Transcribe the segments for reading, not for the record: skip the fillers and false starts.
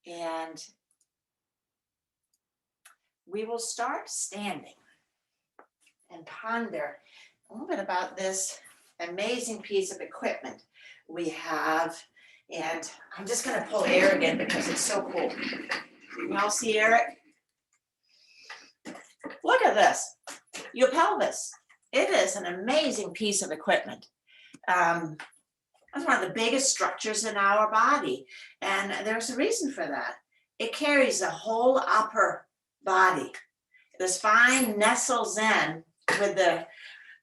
And we will start standing and ponder a little bit about this amazing piece of equipment we have. And I'm just going to pull air again because it's so cool. Y'all see Eric? Look at this, your pelvis. It is an amazing piece of equipment. It's one of the biggest structures in our body. And there's a reason for that. It carries the whole upper body. The spine nestles in with the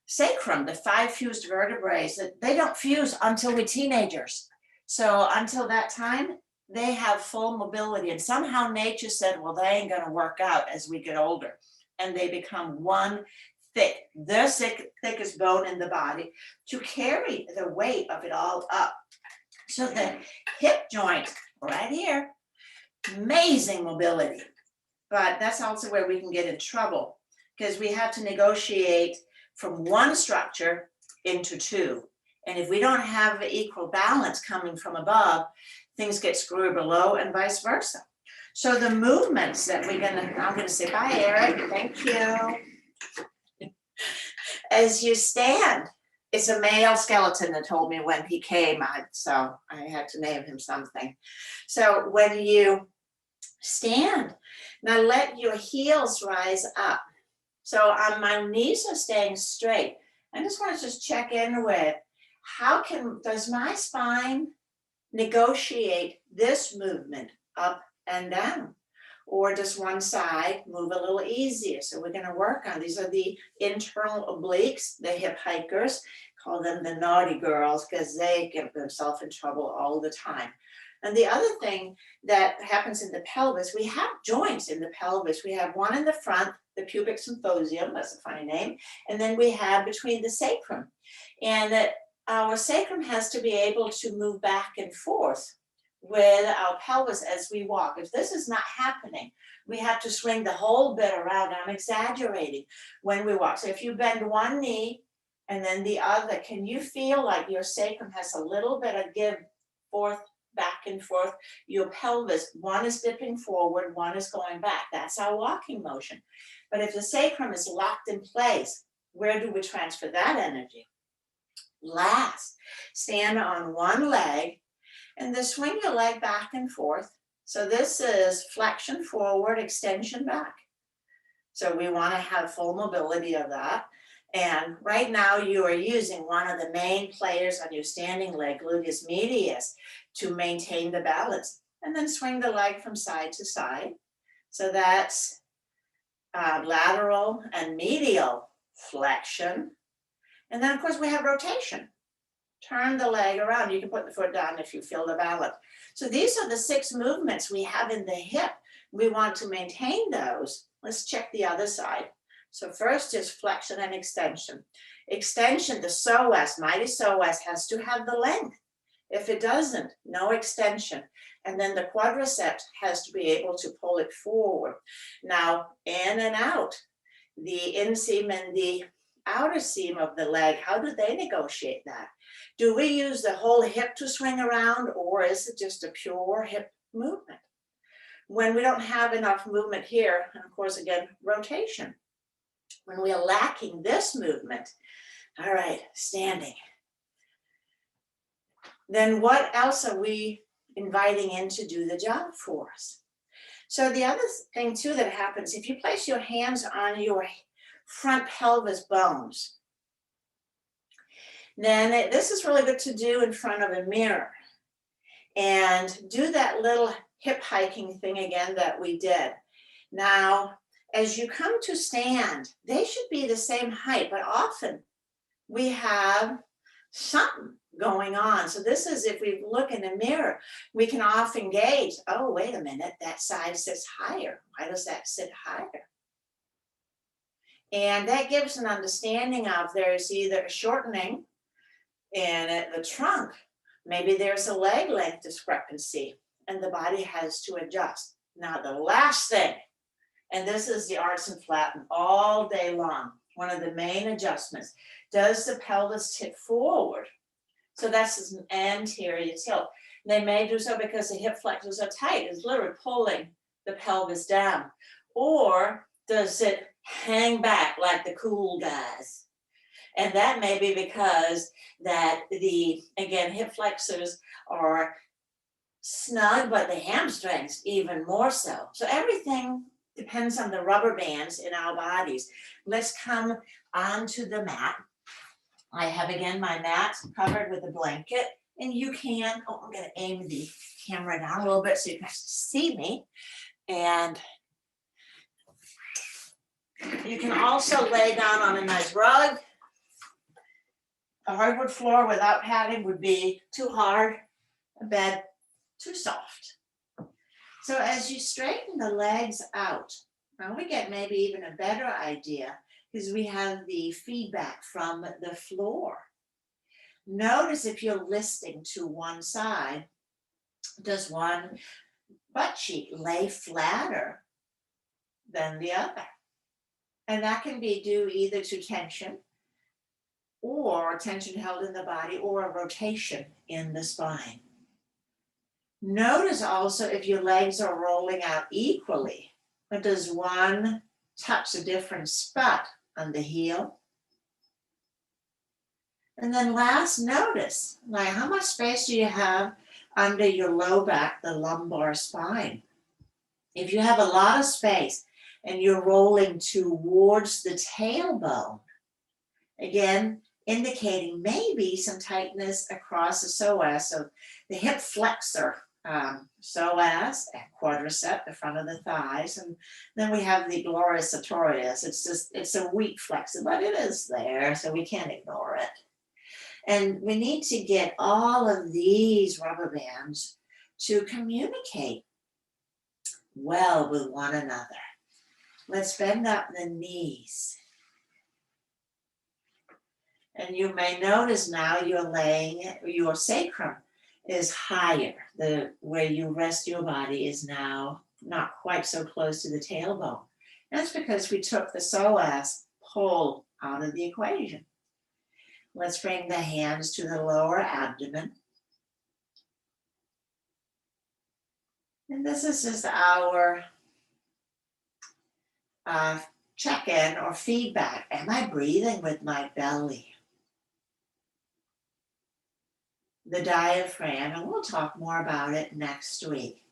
sacrum, the 5 fused vertebrae. They don't fuse until we're teenagers. So until that time, they have full mobility. And somehow nature said, well, they ain't going to work out as we get older. And they become one thick, the thickest bone in the body to carry the weight of it all up. So the hip joint right here, amazing mobility. But that's also where we can get in trouble because we have to negotiate from one structure into two. And if we don't have equal balance coming from above, things get screwed below and vice versa. So the movements that I'm going to say, bye, Eric, thank you. As you stand, it's a male skeleton that told me when he came, so I had to name him something. So when you stand, now let your heels rise up. So my knees are staying straight. I just want to check in with does my spine negotiate this movement up and down? Or does one side move a little easier? So we're going to work on these are the internal obliques, the hip hikers, call them the naughty girls because they get themselves in trouble all the time. And the other thing that happens in the pelvis, we have joints in the pelvis. We have one in the front, the pubic symphysium, that's a funny name, and then we have between the sacrum. And that our sacrum has to be able to move back and forth with our pelvis as we walk. If this is not happening, we have to swing the whole bit around. I'm exaggerating when we walk. So if you bend one knee and then the other, can you feel like your sacrum has a little bit of give forth, back and forth? Your pelvis, one is dipping forward, one is going back. That's our walking motion. But if the sacrum is locked in place, where do we transfer that energy? Last, stand on one leg and then swing your leg back and forth. So this is flexion forward, extension back. So we want to have full mobility of that. And right now you are using one of the main players on your standing leg, gluteus medius, to maintain the balance. And then swing the leg from side to side. So that's lateral and medial flexion. And then of course we have rotation. Turn the leg around. You can put the foot down if you feel the balance. So these are the 6 movements we have in the hip. We want to maintain those. Let's check the other side. So first is flexion and extension. Extension, the psoas, mighty psoas, has to have the length. If it doesn't, no extension. And then the quadriceps has to be able to pull it forward. Now, in and out, the inseam and the outer seam of the leg, how do they negotiate that? Do we use the whole hip to swing around, or is it just a pure hip movement? When we don't have enough movement here, and of course, again, rotation. When we are lacking this movement, all right, standing. Then what else are we inviting in to do the job for us? So the other thing too that happens, if you place your hands on your front pelvis bones, then this is really good to do in front of a mirror. And do that little hip hiking thing again that we did. Now, as you come to stand, they should be the same height, but often we have something going on. So this is if we look in a mirror, we can often gauge, oh, wait a minute, that side sits higher. Why does that sit higher? And that gives an understanding of there's either a shortening in the trunk, maybe there's a leg length discrepancy, and the body has to adjust. Now, the last thing, and this is the arts and flatten all day long, one of the main adjustments, does the pelvis tip forward? So that's an anterior tilt. They may do so because the hip flexors are tight. It's literally pulling the pelvis down. Or does it hang back like the cool guys? And that may be because that the, again, hip flexors are snug, but the hamstrings even more so. So everything depends on the rubber bands in our bodies. Let's come onto the mat. I have, again, my mat covered with a blanket, and you can, I'm going to aim the camera down a little bit so you can see me. And you can also lay down on a nice rug. A hardwood floor without padding would be too hard, a bed too soft. So as you straighten the legs out, now we get maybe even a better idea because we have the feedback from the floor. Notice if you're listing to one side, does one butt cheek lay flatter than the other? And that can be due either to tension or tension held in the body or a rotation in the spine. Notice also if your legs are rolling out equally, or does one touch a different spot on the heel? And then last, notice, like how much space do you have under your low back, the lumbar spine? If you have a lot of space and you're rolling towards the tailbone, again, indicating maybe some tightness across the psoas, so the hip flexor, psoas and quadricep, the front of the thighs, and then we have the glorious sartorius. It's a weak flexor, but it is there, so we can't ignore it. And we need to get all of these rubber bands to communicate well with one another. Let's bend up the knees. And you may notice now you're laying, your sacrum is higher. Where you rest your body is now not quite so close to the tailbone. That's because we took the psoas pull out of the equation. Let's bring the hands to the lower abdomen. And this is just our check-in or feedback. Am I breathing with my belly? The diaphragm, and we'll talk more about it next week.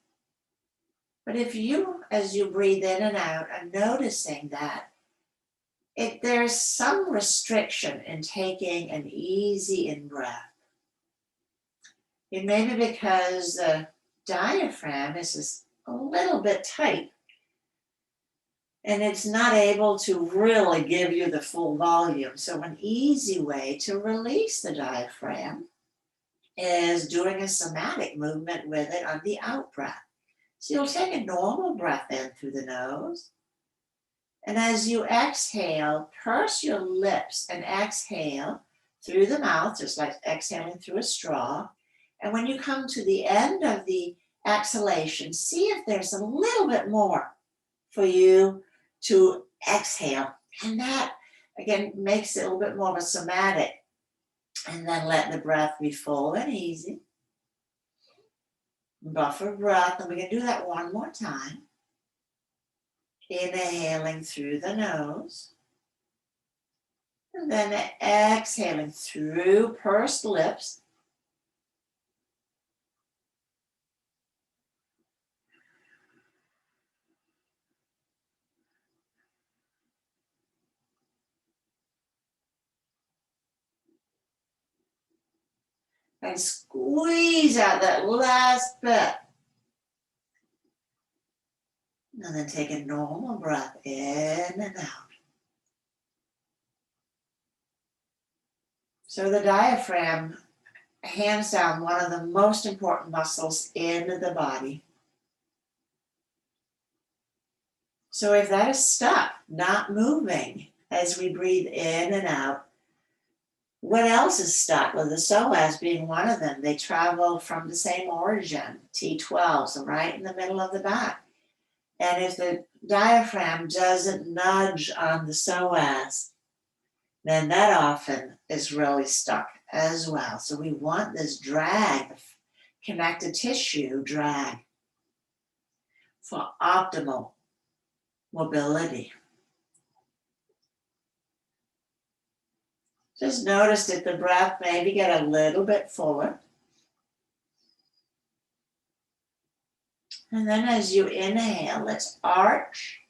But if you, as you breathe in and out, are noticing that there's some restriction in taking an easy in-breath, it may be because the diaphragm is just a little bit tight and it's not able to really give you the full volume. So an easy way to release the diaphragm is doing a somatic movement with it on the out breath. So you'll take a normal breath in through the nose. And as you exhale, purse your lips and exhale through the mouth, just like exhaling through a straw. And when you come to the end of the exhalation, see if there's a little bit more for you to exhale. And that, again, makes it a little bit more of a somatic. And then let the breath be full and easy. Buffer breath, and we can do that one more time. Inhaling through the nose. And then exhaling through pursed lips. And squeeze out that last bit. And then take a normal breath in and out. So the diaphragm, hands down, one of the most important muscles in the body. So if that is stuck, not moving as we breathe in and out, what else is stuck? Well, the psoas being one of them. They travel from the same origin, T12, so right in the middle of the back. And if the diaphragm doesn't nudge on the psoas, then that often is really stuck as well. So we want this drag, connective tissue drag for optimal mobility. Just notice that the breath maybe get a little bit fuller. And then as you inhale, let's arch.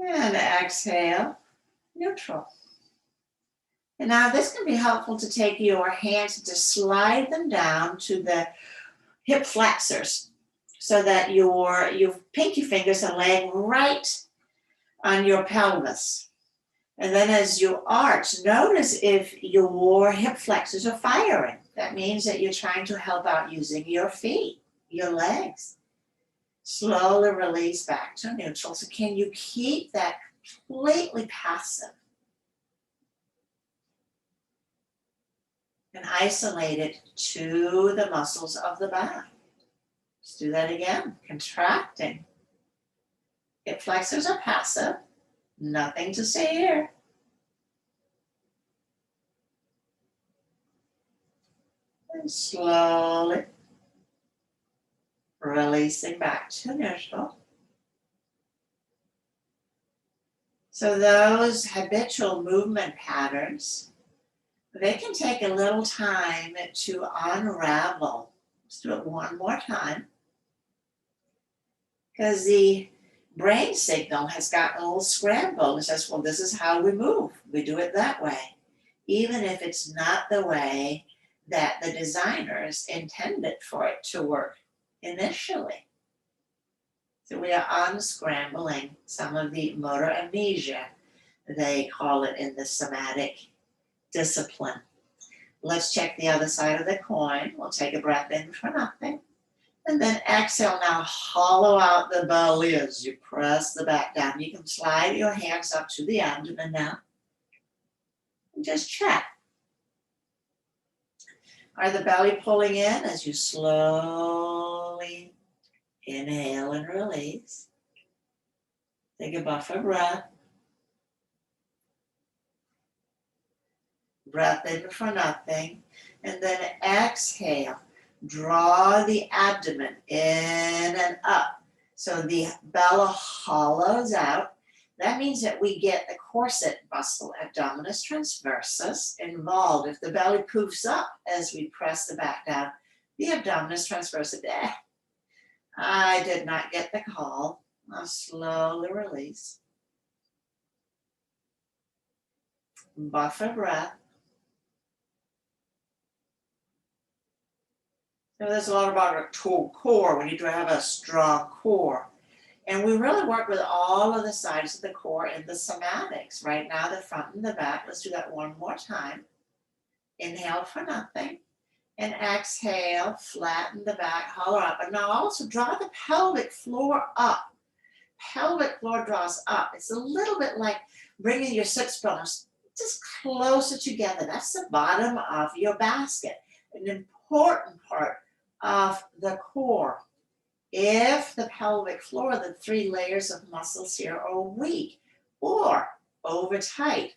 And exhale, neutral. And now this can be helpful to take your hands and to slide them down to the hip flexors so that your pinky fingers are laying right on your pelvis. And then as you arch, notice if your hip flexors are firing. That means that you're trying to help out using your feet, your legs. Slowly release back to neutral. So can you keep that completely passive and isolate it to the muscles of the back? Let's do that again, contracting. Hip flexors are passive, nothing to see here. And slowly releasing back to neutral. So those habitual movement patterns, they can take a little time to unravel. Let's do it one more time. Because the brain signal has gotten a little scrambled. It says, well, this is how we move. We do it that way. Even if it's not the way that the designers intended for it to work initially. So we are unscrambling some of the motor amnesia, they call it in the somatic discipline. Let's check the other side of the coin. We'll take a breath in for nothing. And then exhale. Now hollow out the belly as you press the back down. You can slide your hands up to the abdomen now. And just check. Are the belly pulling in as you slowly inhale and release? Take a buffer breath. Breath in for nothing. And then exhale. Draw the abdomen in and up. So the belly hollows out. That means that we get the corset muscle, abdominis transversus, involved. If the belly poofs up as we press the back down, the abdominis transversus, I did not get the call. I'll slowly release. Buffer breath. So there's a lot about a core. We need to have a strong core. And we really work with all of the sides of the core in the somatics. Right now, the front and the back. Let's do that one more time. Inhale for nothing. And exhale, flatten the back, hollow up. And now also draw the pelvic floor up. Pelvic floor draws up. It's a little bit like bringing your sits bones just closer together. That's the bottom of your basket. An important part of the core. If the pelvic floor, the three layers of muscles here are weak or over tight,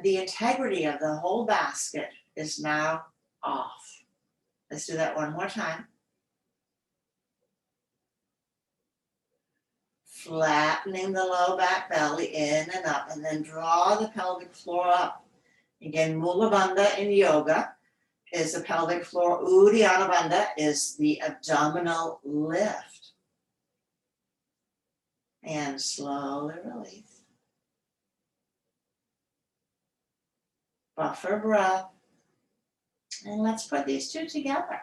the integrity of the whole basket is now off. Let's do that one more time. Flattening the low back belly in and up, and then draw the pelvic floor up. Again, Mula Bandha in yoga is the pelvic floor. Uddiyana Bandha is the abdominal lift. And slowly release. Buffer breath. And let's put these two together.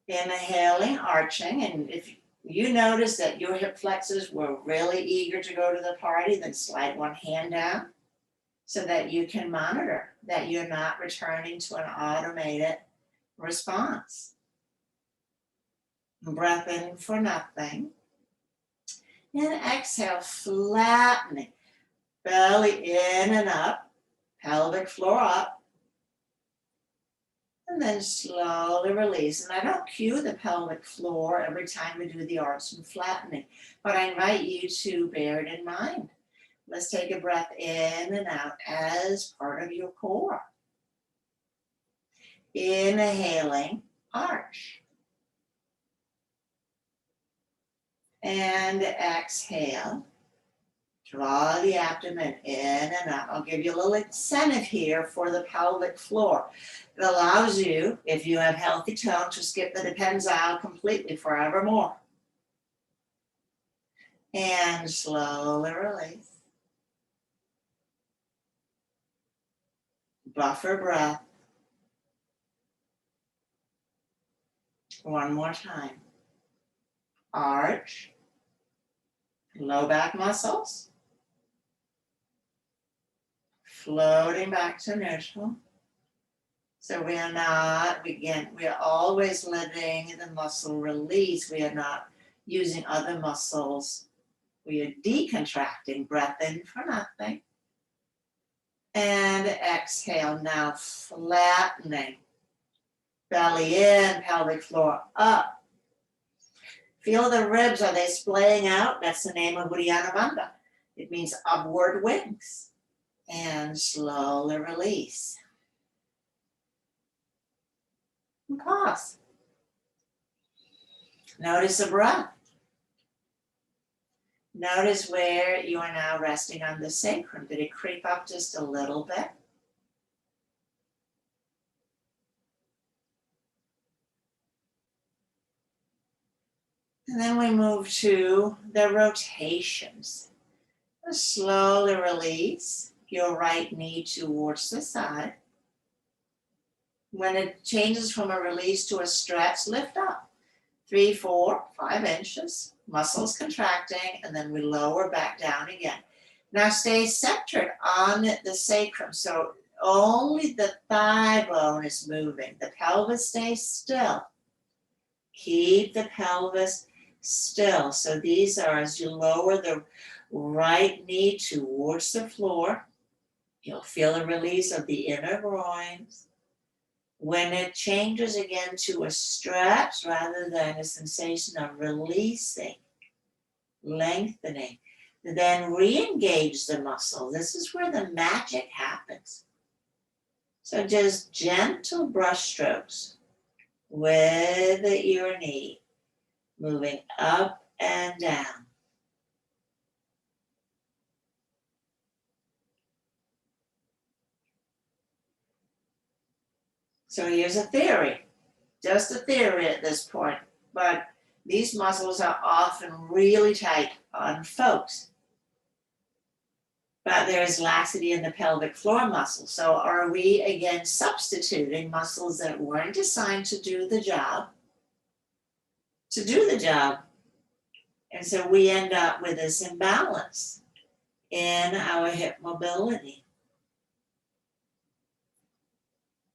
Inhaling, arching, and if you notice that your hip flexors were really eager to go to the party, then slide one hand down so that you can monitor that you're not returning to an automated response. Breath in for nothing. And exhale, flattening. Belly in and up, pelvic floor up. And then slowly release. And I don't cue the pelvic floor every time we do the arch and flattening, but I invite you to bear it in mind. Let's take a breath in and out as part of your core. Inhaling, arch. And exhale. Draw the abdomen in and out. I'll give you a little incentive here for the pelvic floor. It allows you, if you have healthy tone, to skip the depends aisle completely forevermore. And slowly release. Buffer breath. One more time. Arch. Low back muscles. Floating back to neutral. So we are always letting the muscle release. We are not using other muscles. We are decontracting, breath in for nothing. And exhale, now flattening. Belly in, pelvic floor up. Feel the ribs, are they splaying out? That's the name of Uddiyana Bandha. It means upward wings. And slowly release. And pause. Notice the breath. Notice where you are now resting on the sacrum. Did it creep up just a little bit? And then we move to the rotations. Slowly release your right knee towards the side. When it changes from a release to a stretch, lift up. 3, 4, 5 inches, muscles contracting, and then we lower back down again. Now stay centered on the sacrum, so only the thigh bone is moving. The pelvis stays still. Keep the pelvis still. So these are, as you lower the right knee towards the floor, you'll feel a release of the inner groins. When it changes again to a stretch rather than a sensation of releasing, lengthening, then re-engage the muscle. This is where the magic happens. So just gentle brush strokes with your knee, moving up and down. So here's a theory, just a theory at this point, but these muscles are often really tight on folks. But there is laxity in the pelvic floor muscle. So are we again substituting muscles that weren't designed to do the job? And so we end up with this imbalance in our hip mobility.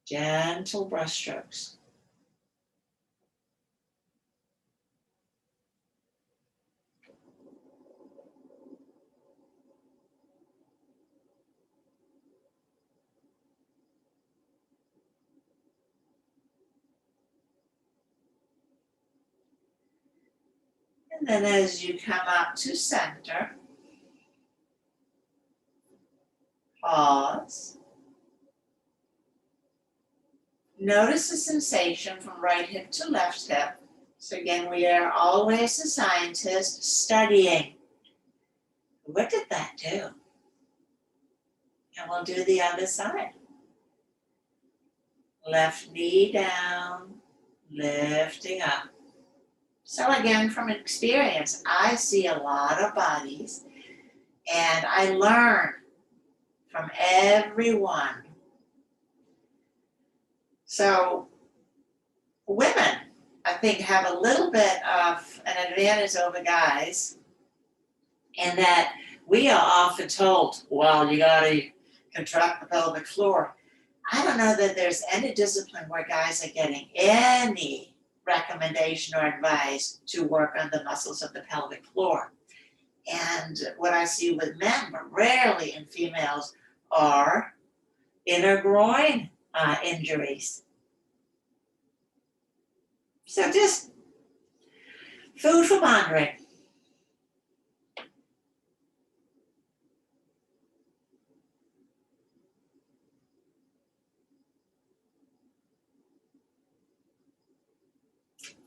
Gentle brush strokes. And then as you come up to center, pause. Notice the sensation from right hip to left hip. So again, we are always the scientists studying. What did that do? And we'll do the other side. Left knee down, lifting up. So again, from experience, I see a lot of bodies and I learn from everyone. So women, I think, have a little bit of an advantage over guys in that we are often told, well, you got to contract the pelvic floor. I don't know that there's any discipline where guys are getting any recommendation or advice to work on the muscles of the pelvic floor. And what I see with men, but rarely in females, are inner groin injuries. So just food for pondering.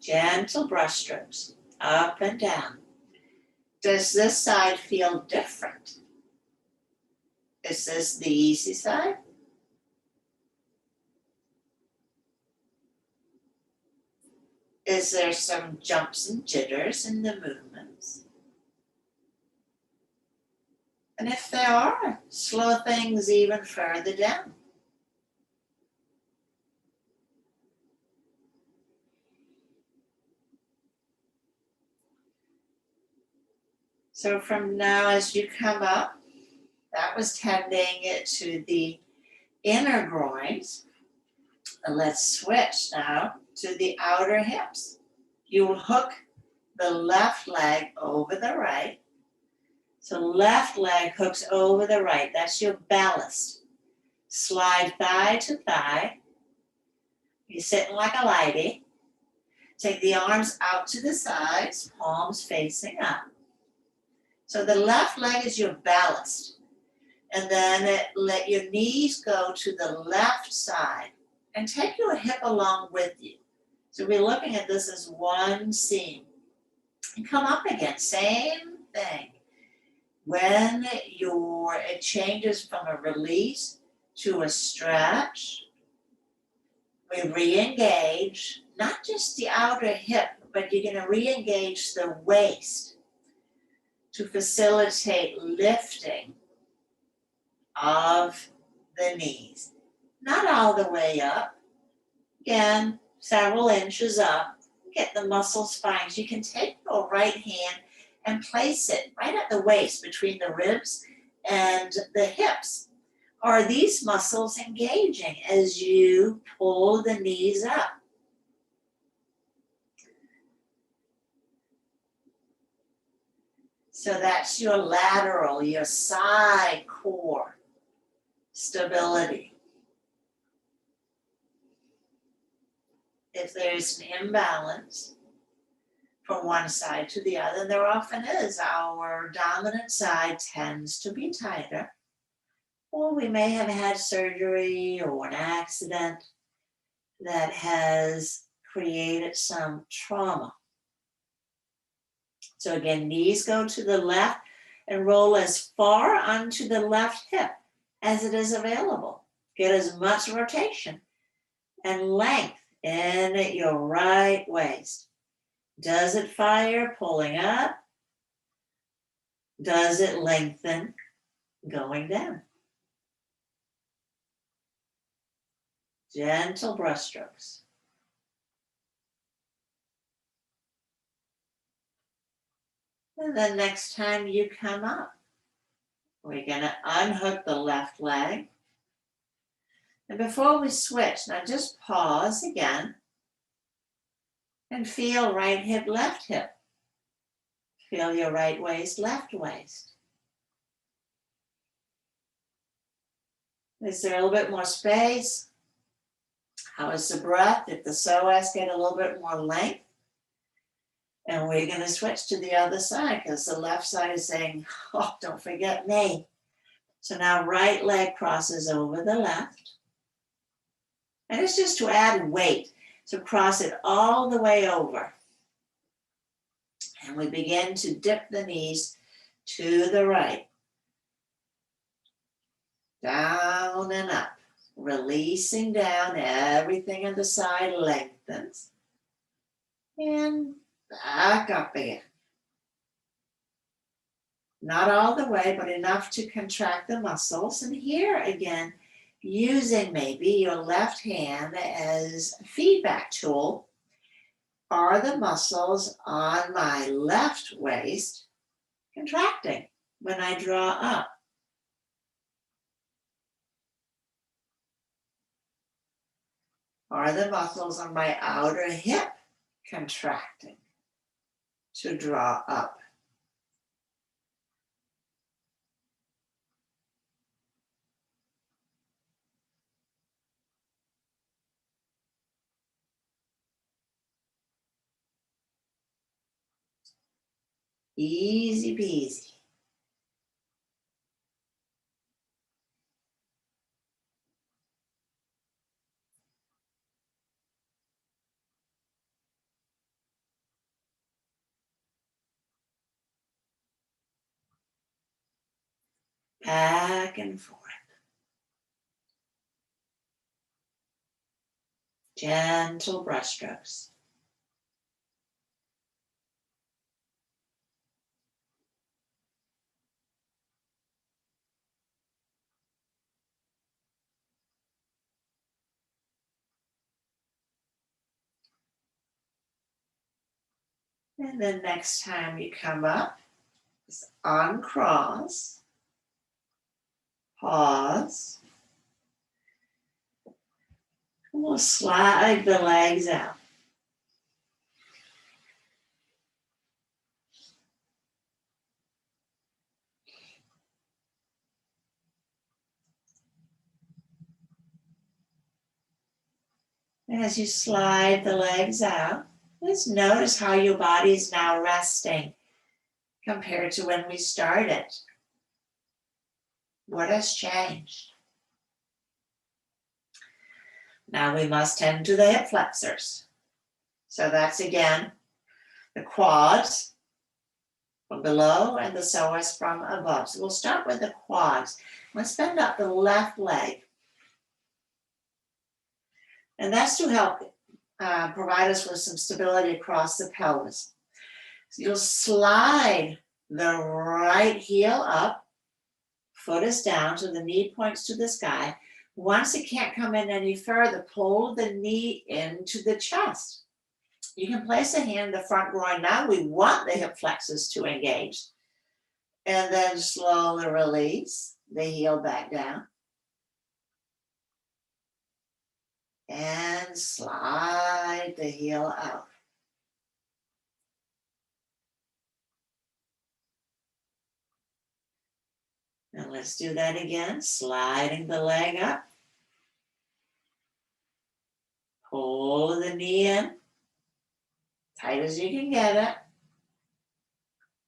Gentle brush strokes, up and down. Does this side feel different? Is this the easy side? Is there some jumps and jitters in the movements? And if there are, slow things even further down. So from now, as you come up, that was tending it to the inner groins. And let's switch now to the outer hips. You will hook the left leg over the right. So left leg hooks over the right. That's your ballast. Slide thigh to thigh. You're sitting like a lady. Take the arms out to the sides, palms facing up. So the left leg is your ballast. And then let your knees go to the left side and take your hip along with you. So we're looking at this as one seam. And come up again, same thing. When it changes from a release to a stretch, we re-engage, not just the outer hip, but you're going to re-engage the waist to facilitate lifting of the knees. Not all the way up. Again, several inches up. Get the muscle spines. You can take your right hand and place it right at the waist between the ribs and the hips. Are these muscles engaging as you pull the knees up? So that's your lateral, your side core stability. If there's an imbalance from one side to the other, there often is, our dominant side tends to be tighter, or we may have had surgery or an accident that has created some trauma. So again, knees go to the left and roll as far onto the left hip as it is available. Get as much rotation and length in your right waist. Does it fire pulling up? Does it lengthen going down? Gentle brush strokes. And then next time you come up, we're going to unhook the left leg. And before we switch, now just pause again and feel right hip, left hip. Feel your right waist, left waist. Is there a little bit more space? How is the breath? If the psoas get a little bit more length, and we're going to switch to the other side because the left side is saying, oh, don't forget me. So now right leg crosses over the left. And it's just to add weight. So cross it all the way over. And we begin to dip the knees to the right. Down and up. Releasing down, everything on the side lengthens. And back up again. Not all the way, but enough to contract the muscles. And here again, using maybe your left hand as a feedback tool. Are the muscles on my left waist contracting when I draw up? Are the muscles on my outer hip contracting to draw up? Easy peasy. back and forth. Gentle brushstrokes. And then next time you come up, just uncross, pause, and we'll slide the legs out. And as you slide the legs out, just notice how your body is now resting compared to when we started. What has changed? Now we must tend to the hip flexors. So that's again the quads from below and the psoas from above. So we'll start with the quads. Let's bend up the left leg. And that's to help provide us with some stability across the pelvis. So you'll slide the right heel up, foot is down, so the knee points to the sky. Once it can't come in any further, pull the knee into the chest. You can place a hand in the front groin. Now we want the hip flexors to engage. And then slowly release the heel back down. And slide the heel out. And let's do that again, sliding the leg up. Pull the knee in, tight as you can get it.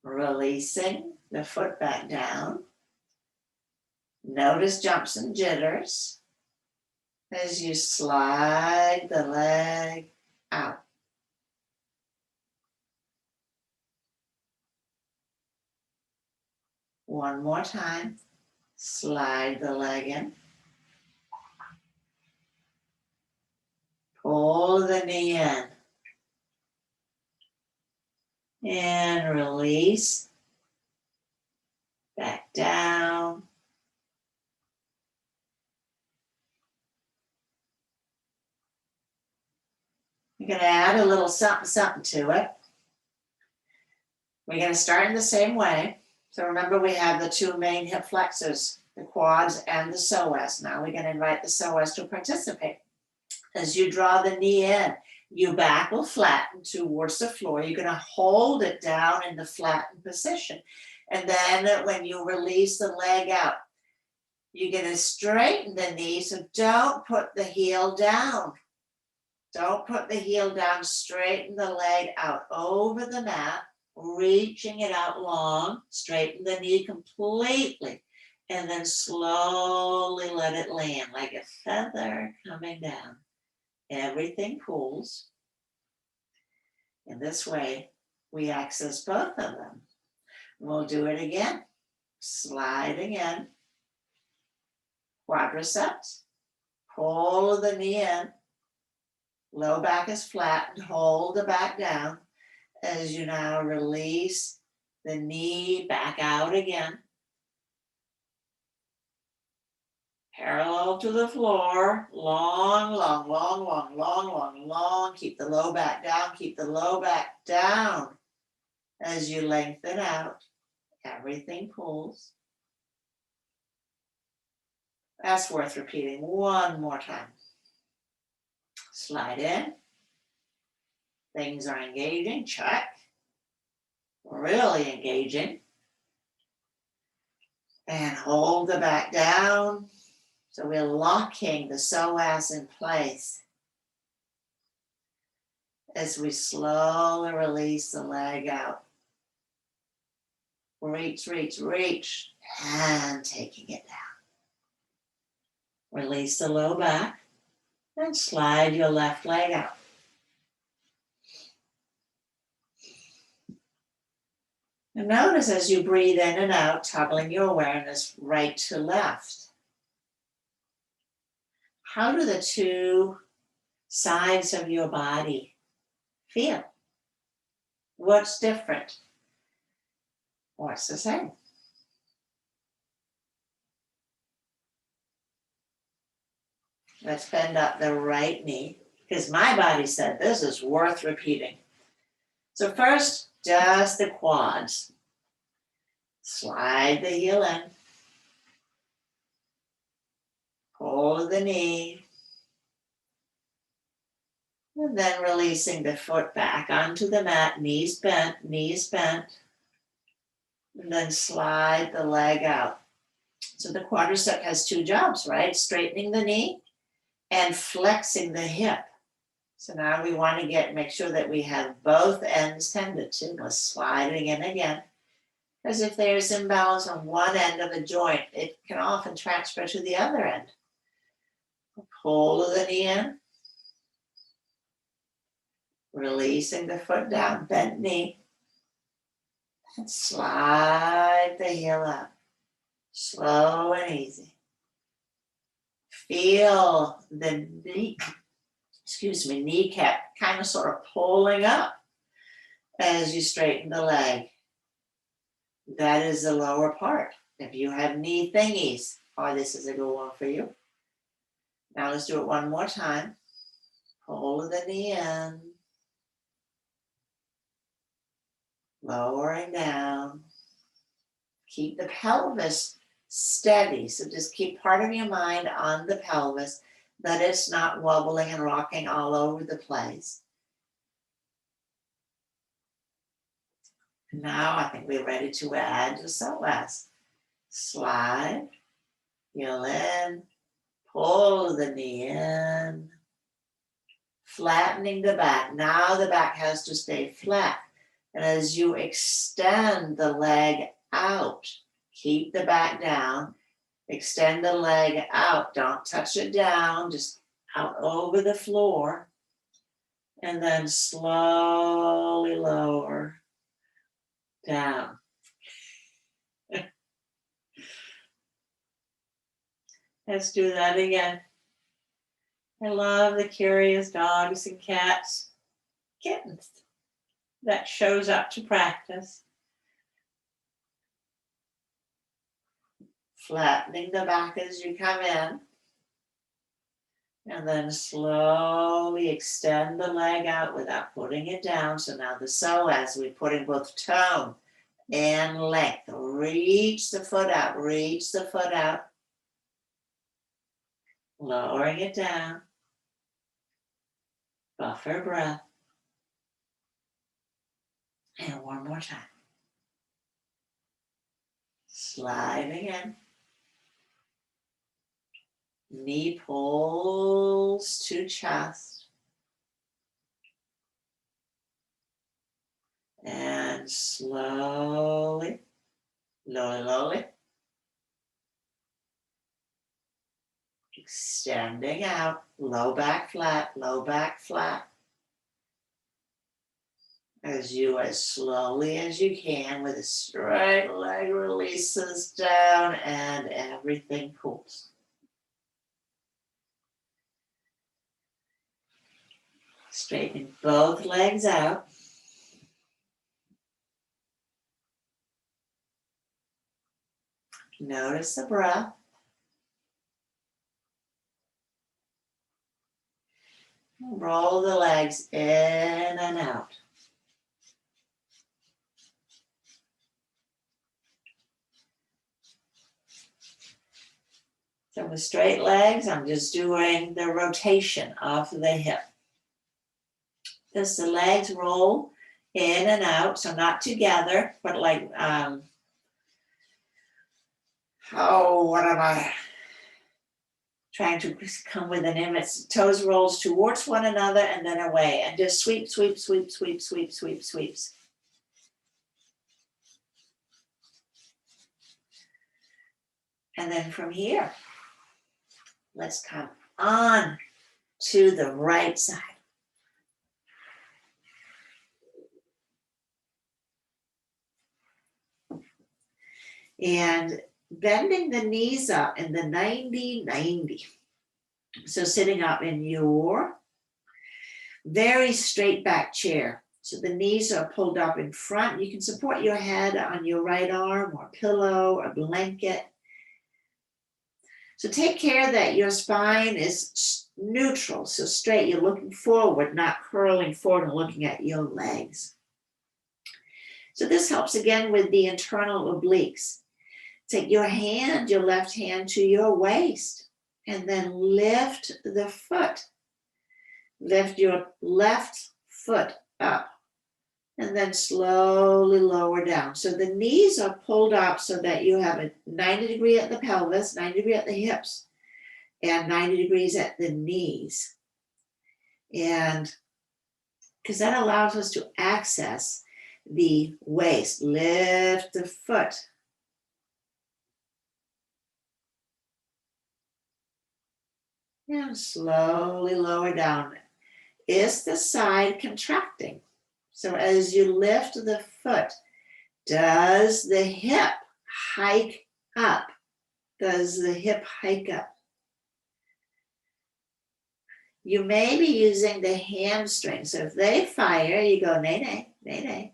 Releasing the foot back down. Notice jumps and jitters as you slide the leg out. One more time, slide the leg in. Pull the knee in. And release. Back down. You're going to add a little something to it. We're going to start in the same way. So remember, we have the two main hip flexors, the quads and the psoas. Now we're going to invite the psoas to participate. As you draw the knee in, your back will flatten towards the floor. You're going to hold it down in the flattened position. And then when you release the leg out, you're going to straighten the knee, so don't put the heel down. Don't put the heel down, straighten the leg out over the mat, reaching it out long, straighten the knee completely, and then slowly let it land like a feather coming down. Everything pulls. In this way, we access both of them. We'll do it again. Sliding in, quadriceps, pull the knee in, low back is flat, and hold the back down as you now release the knee back out again. Parallel to the floor, long, long, long, long, long, long, long. Keep the low back down, keep the low back down. As you lengthen out, everything pulls. That's worth repeating one more time. Slide in. Things are engaging, check. Really engaging. And hold the back down. So we're locking the psoas in place as we slowly release the leg out. Reach, reach, reach, and taking it down. Release the low back and slide your left leg out. And notice as you breathe in and out, toggling your awareness right to left. How do the two sides of your body feel? What's different? What's the same? Let's bend up the right knee, because my body said this is worth repeating. So first, just the quads. Slide the heel in. Hold the knee. And then releasing the foot back onto the mat, knees bent, knees bent. And then slide the leg out. So the quadricep has two jobs, right? Straightening the knee and flexing the hip. So now we want to make sure that we have both ends tended to. We're sliding in again. Because if there's imbalance on one end of a joint, it can often transfer to the other end. Pull the knee in. Releasing the foot down, bent knee. And slide the heel up. Slow and easy. Feel the kneecap kind of sort of pulling up as you straighten the leg. That is the lower part. If you have knee thingies, this is a good one for you. Now let's do it one more time. Pull the knee in. Lowering down. Keep the pelvis steady. So just keep part of your mind on the pelvis, that it's not wobbling and rocking all over the place. Now I think we're ready to add the psoas. Slide, heel in, pull the knee in, flattening the back. Now the back has to stay flat. And as you extend the leg out, keep the back down, extend the leg out. Don't touch it down, just out over the floor. And then slowly lower down. Let's do that again. I love the curious dogs and cats, kittens that shows up to practice. Flattening the back as you come in. And then slowly extend the leg out without putting it down. So now the psoas, we're putting both tone and length. Reach the foot out, reach the foot out. Lowering it down. Buffer breath. And one more time. Sliding in. Knee pulls to chest. And slowly, slowly, extending out, low back flat, low back flat. As slowly as you can with a straight leg releases down and everything pulls. Straighten both legs out. Notice the breath. Roll the legs in and out. So with straight legs, I'm just doing the rotation of the hip. Does the legs roll in and out, so not together, but like, what am I trying to come with an image? Toes rolls towards one another and then away, and just sweep, sweep, sweep, sweep, sweep, sweep, sweeps. And then from here, let's come on to the right side. And bending the knees up in the 90-90. So sitting up in your very straight back chair. So the knees are pulled up in front. You can support your head on your right arm or pillow or blanket. So take care that your spine is neutral, so straight. You're looking forward, not curling forward and looking at your legs. So this helps again with the internal obliques. Take your hand, your left hand to your waist, and then lift the foot. Lift your left foot up, and then slowly lower down. So the knees are pulled up so that you have a 90 degree at the pelvis, 90 degree at the hips, and 90 degrees at the knees. And because that allows us to access the waist. Lift the foot. And slowly lower down. Is the side contracting? So as you lift the foot, does the hip hike up? Does the hip hike up? You may be using the hamstring. So if they fire, you go nay, nay, nay, nay.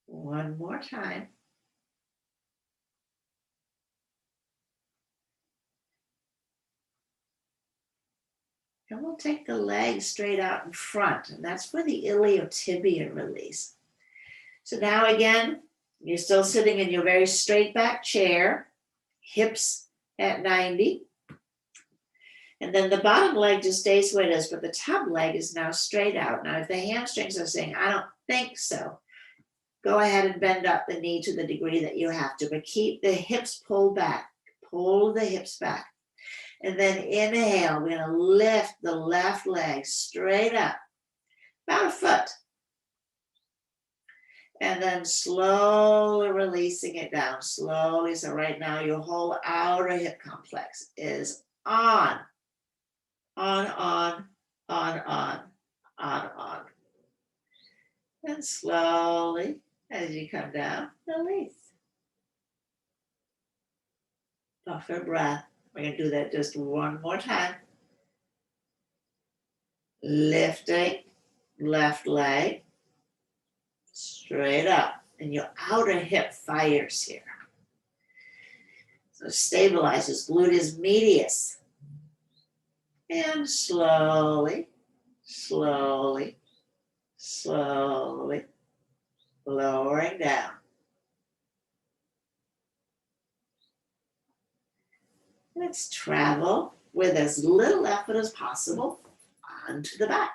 One more time. And we'll take the legs straight out in front, and that's for the iliotibial release. So now again, you're still sitting in your very straight back chair, hips at 90. And then the bottom leg just stays where it is, but the top leg is now straight out. Now, if the hamstrings are saying, I don't think so, go ahead and bend up the knee to the degree that you have to, but keep the hips pulled back. Pull the hips back. And then inhale, we're going to lift the left leg straight up, about a foot. And then slowly releasing it down, slowly. So right now, your whole outer hip complex is on. And slowly, as you come down, release. Buffer breath. We're going to do that just one more time. Lifting left leg straight up. And your outer hip fires here. So stabilizes gluteus medius. And slowly, slowly, slowly lowering down. Let's travel with as little effort as possible onto the back.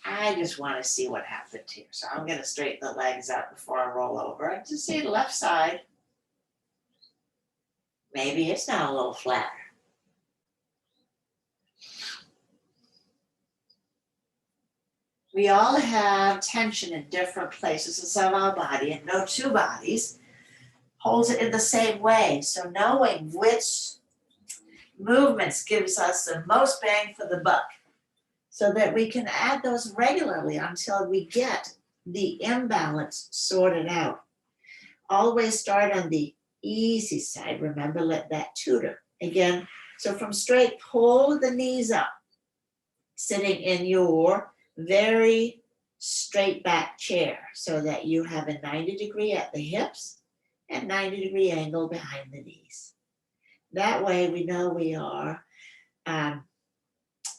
I just want to see what happened here. So I'm going to straighten the legs out before I roll over. And just see the left side. Maybe it's now a little flatter. We all have tension in different places of our body, and no two bodies holds it in the same way. So knowing which movements gives us the most bang for the buck, so that we can add those regularly until we get the imbalance sorted out. Always start on the easy side. Remember, let that tutor. Again, so from straight, pull the knees up, sitting in your very straight back chair so that you have a 90 degree at the hips and 90 degree angle behind the knees. That way we know we are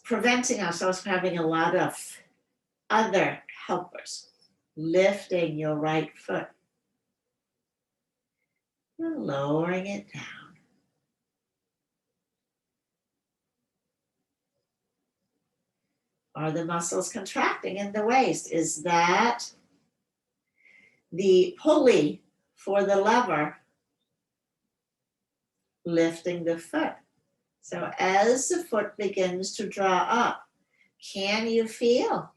preventing ourselves from having a lot of other helpers. Lifting your right foot and lowering it down. Are the muscles contracting in the waist? Is that the pulley for the lever lifting the foot? So as the foot begins to draw up, can you feel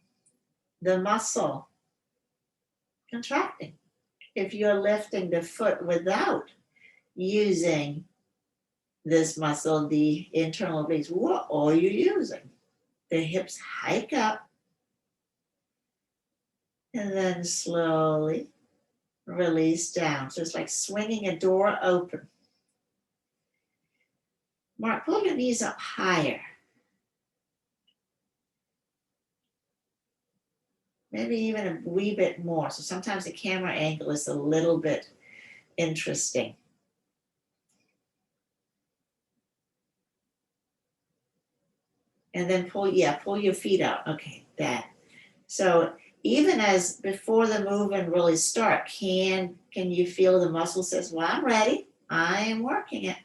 the muscle contracting? if you're lifting the foot without using this muscle, the internal obliques, what are you using? The hips hike up and then slowly release down. So it's like swinging a door open. Mark, pull your knees up higher. Maybe even a wee bit more. So sometimes the camera angle is a little bit interesting. And then pull your feet out. Okay, that. So even as before the movement really start, can you feel the muscle says, well, I'm ready. I am working it.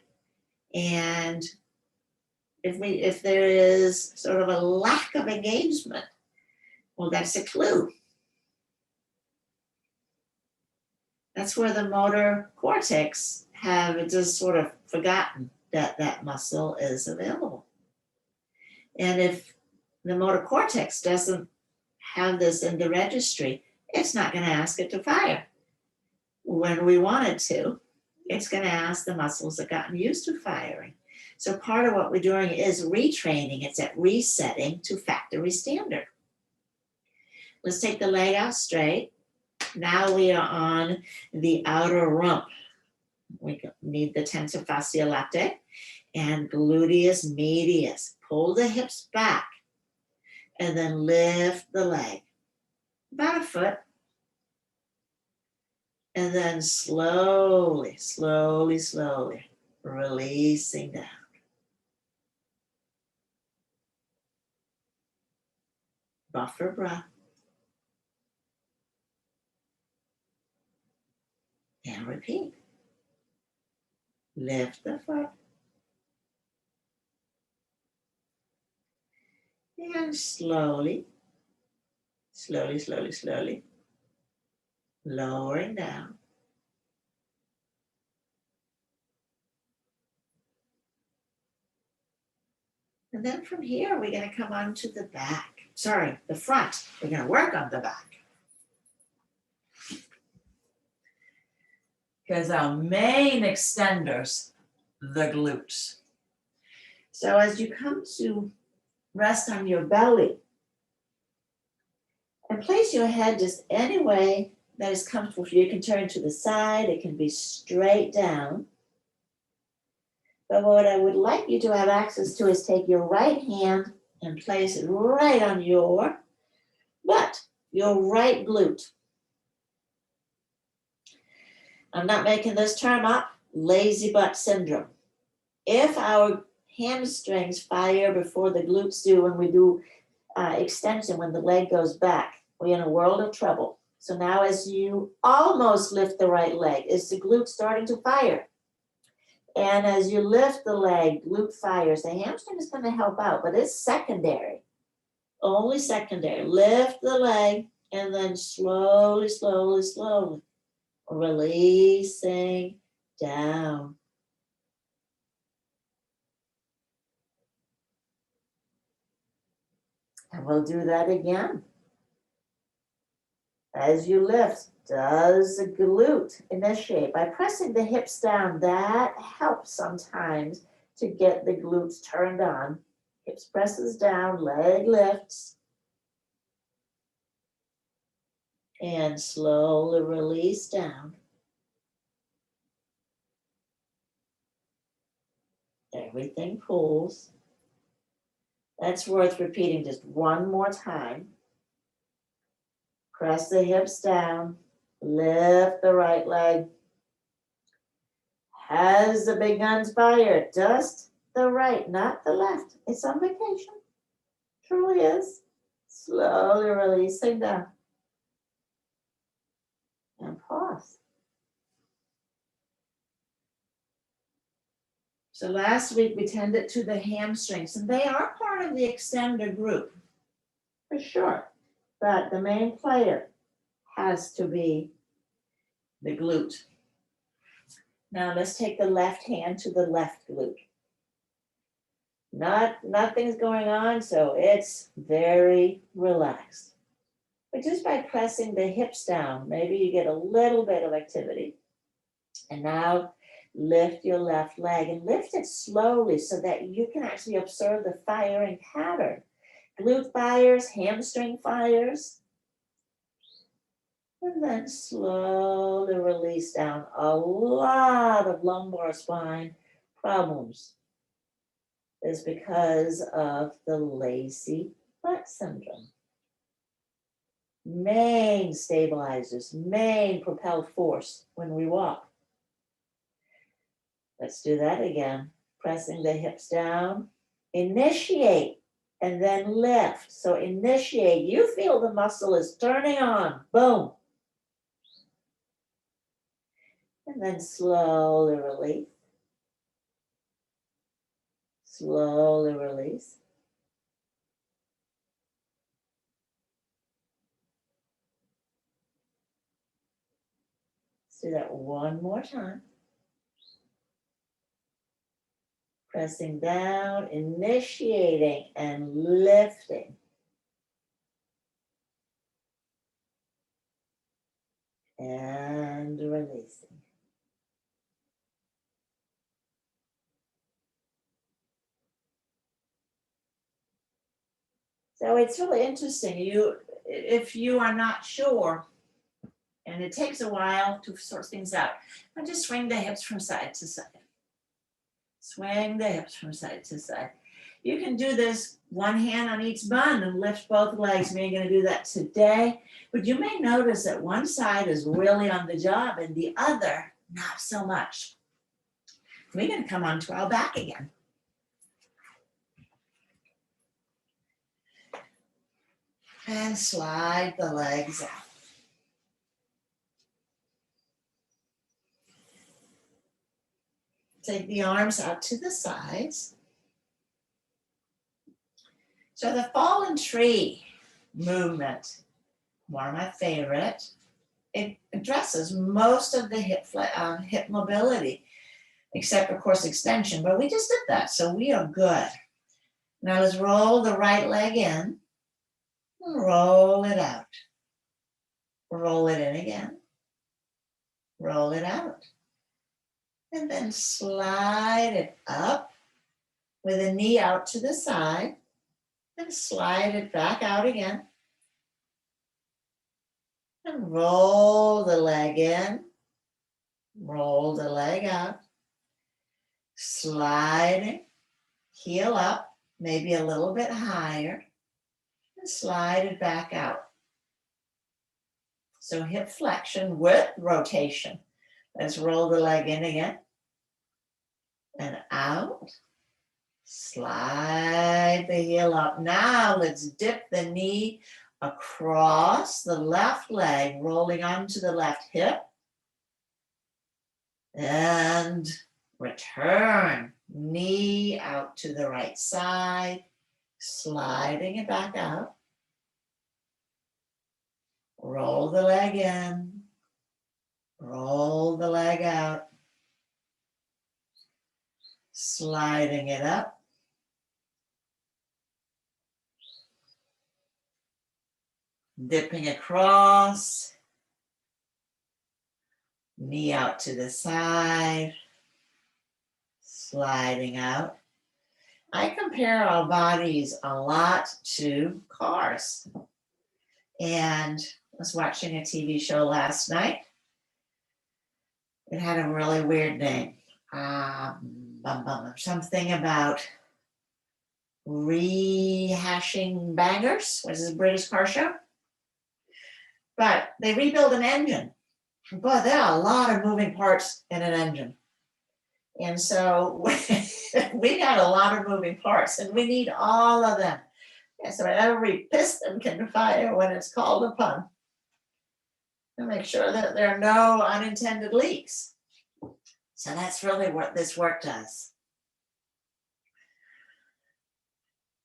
And if there is sort of a lack of engagement, well, that's a clue. That's where the motor cortex have just sort of forgotten that that muscle is available. And if the motor cortex doesn't have this in the registry, it's not going to ask it to fire. When we want it to, it's going to ask the muscles that gotten used to firing. So part of what we're doing is retraining. It's at resetting to factory standard. Let's take the leg out straight. Now we are on the outer rump. We need the tensor fascia latae and gluteus medius. Pull the hips back and then lift the leg about a foot. And then slowly, slowly, slowly releasing down. Buffer breath. And repeat. Lift the foot. And slowly, slowly, slowly, slowly, lowering down. And then from here, we're going to come on to the back. Sorry, the front. We're going to work on the back. Because our main extenders, the glutes. So as you come to rest on your belly, and place your head just any way that is comfortable for you. You can turn to the side, it can be straight down. But what I would like you to have access to is take your right hand and place it right on your butt, your right glute. I'm not making this term up, lazy butt syndrome. If our hamstrings fire before the glutes do when we do extension, when the leg goes back, we're in a world of trouble. So now as you almost lift the right leg, is the glute starting to fire? And as you lift the leg, glute fires. The hamstring is going to help out, but it's secondary, only secondary. Lift the leg and then slowly, slowly, slowly releasing down. And we'll do that again. As you lift, does the glute initiate? By pressing the hips down, that helps sometimes to get the glutes turned on. Hips presses down, leg lifts. And slowly release down. Everything pulls. That's worth repeating just one more time. Press the hips down, lift the right leg. Has the big guns fired? Just the right, not the left. It's on vacation. Truly is. Slowly releasing down. And pause. So last week we tended to the hamstrings, and they are part of the extender group, for sure. But the main player has to be the glute. Now let's take the left hand to the left glute. Nothing's going on, so it's very relaxed. But just by pressing the hips down, maybe you get a little bit of activity. And now lift your left leg and lift it slowly so that you can actually observe the firing pattern. Glute fires, hamstring fires. And then slowly release down. A lot of lumbar spine problems is because of the lazy butt syndrome. Main stabilizers, main propelled force when we walk. Let's do that again. Pressing the hips down. Initiate and then lift. So initiate. You feel the muscle is turning on. Boom. And then slowly release. Slowly release. Let's do that one more time. Pressing down, initiating and lifting. And releasing. So it's really interesting. If you are not sure, and it takes a while to sort things out, and just swing the hips from side to side. Swing the hips from side to side. You can do this one hand on each bun and lift both legs. We ain't going to do that today, but you may notice that one side is really on the job and the other not so much. We're going to come onto our back again. And slide the legs out. Take the arms out to the sides. So the fallen tree movement, one of my favorite, it addresses most of the hip mobility, except of course extension, but we just did that, so we are good. Now let's roll the right leg in, and roll it out. Roll it in again, roll it out. And then slide it up with a knee out to the side and slide it back out again. And roll the leg in, roll the leg out, sliding, heel up, maybe a little bit higher, and slide it back out. So hip flexion with rotation. Let's roll the leg in again and out. Slide the heel up. Now let's dip the knee across the left leg, rolling onto the left hip. And return. Knee out to the right side, sliding it back out. Roll the leg in. Roll the leg out. Sliding it up. Dipping across. Knee out to the side. Sliding out. I compare our bodies a lot to cars. And I was watching a TV show last night. It had a really weird name. Something about rehashing bangers, which is a British car show. But they rebuild an engine. But there are a lot of moving parts in an engine. And so we got a lot of moving parts and we need all of them. And so every piston can fire when it's called upon. And make sure that there are no unintended leaks. So that's really what this work does.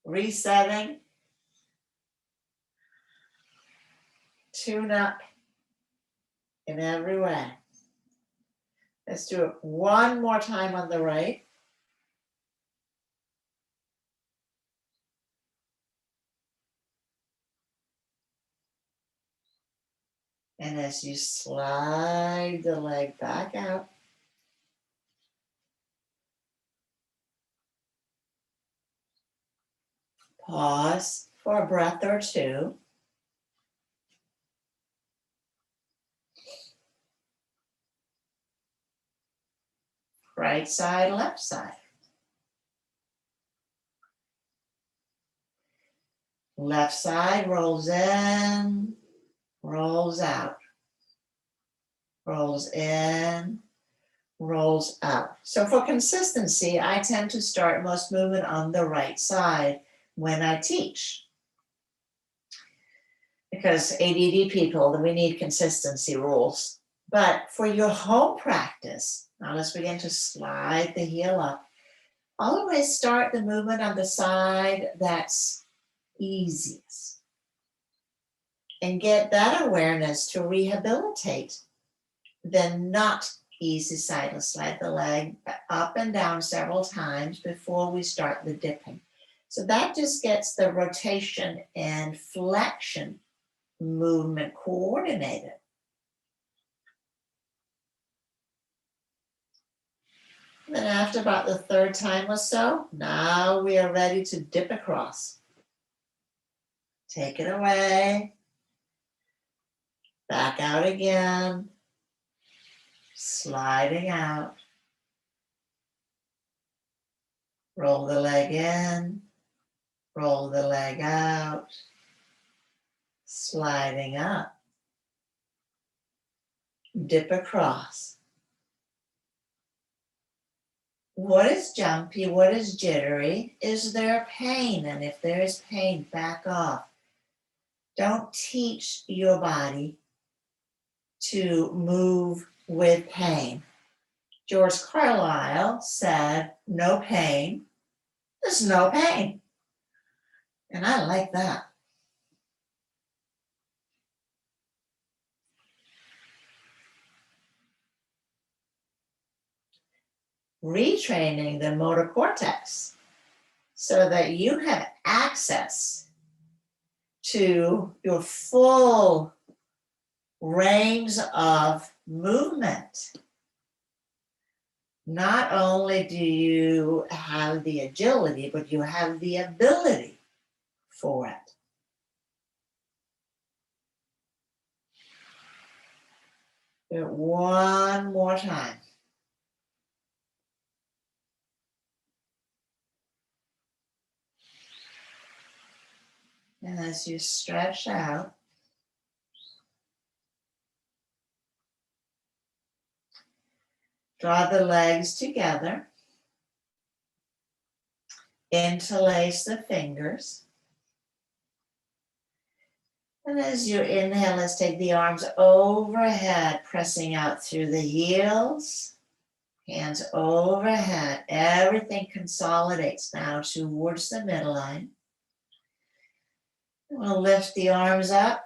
Resetting. Tune up in every way. Let's do it one more time on the right. And as you slide the leg back out, pause for a breath or two. Right side, left side. Left side rolls in, rolls out. Rolls in, rolls out. So for consistency, I tend to start most movement on the right side when I teach. Because ADD people, we need consistency rules. But for your home practice, now let's begin to slide the heel up. Always start the movement on the side that's easiest. And get that awareness to rehabilitate the not easy side. Let's slide the leg up and down several times before we start the dipping. So that just gets the rotation and flexion movement coordinated. Then after about the third time or so, now we are ready to dip across. Take it away. Back out again. Sliding out. Roll the leg in. Roll the leg out. Sliding up. Dip across. What is jumpy? What is jittery? Is there pain? And if there is pain, back off. Don't teach your body to move with pain. George Carlyle said, no pain is no pain. And I like that. Retraining the motor cortex so that you have access to your full range of movement. Not only do you have the agility, but you have the ability for it. Do it one more time. And as you stretch out, draw the legs together, interlace the fingers. And as you inhale, let's take the arms overhead, pressing out through the heels, hands overhead. Everything consolidates now towards the midline. We'll lift the arms up,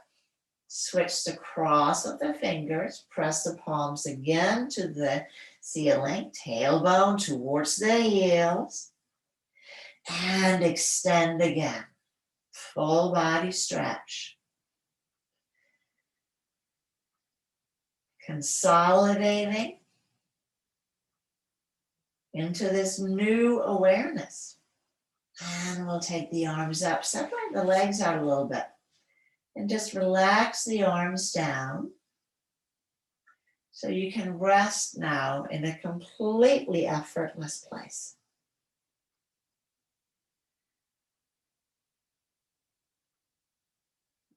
switch the cross of the fingers, press the palms again to the ceiling, tailbone towards the heels, and extend again. Full body stretch. Consolidating into this new awareness. And we'll take the arms up, separate the legs out a little bit, and just relax the arms down so you can rest now in a completely effortless place.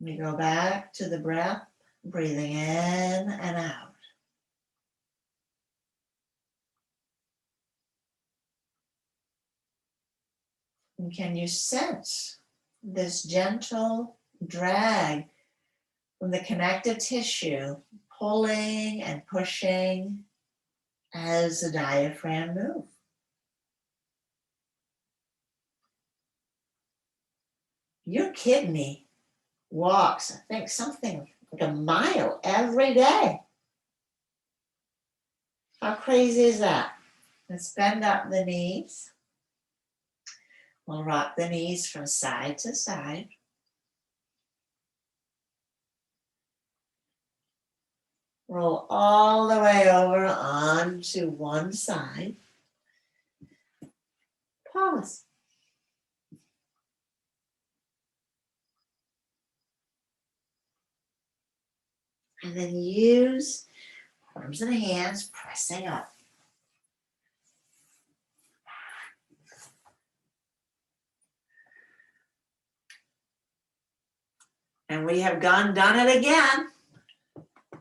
We go back to the breath, breathing in and out. And can you sense this gentle drag from the connective tissue pulling and pushing as the diaphragm moves? Your kidney walks, I think, something like a mile every day. How crazy is that? Let's bend up the knees. We'll rock the knees from side to side. Roll all the way over onto one side. Pause. And then use arms and hands pressing up. And we have done it again.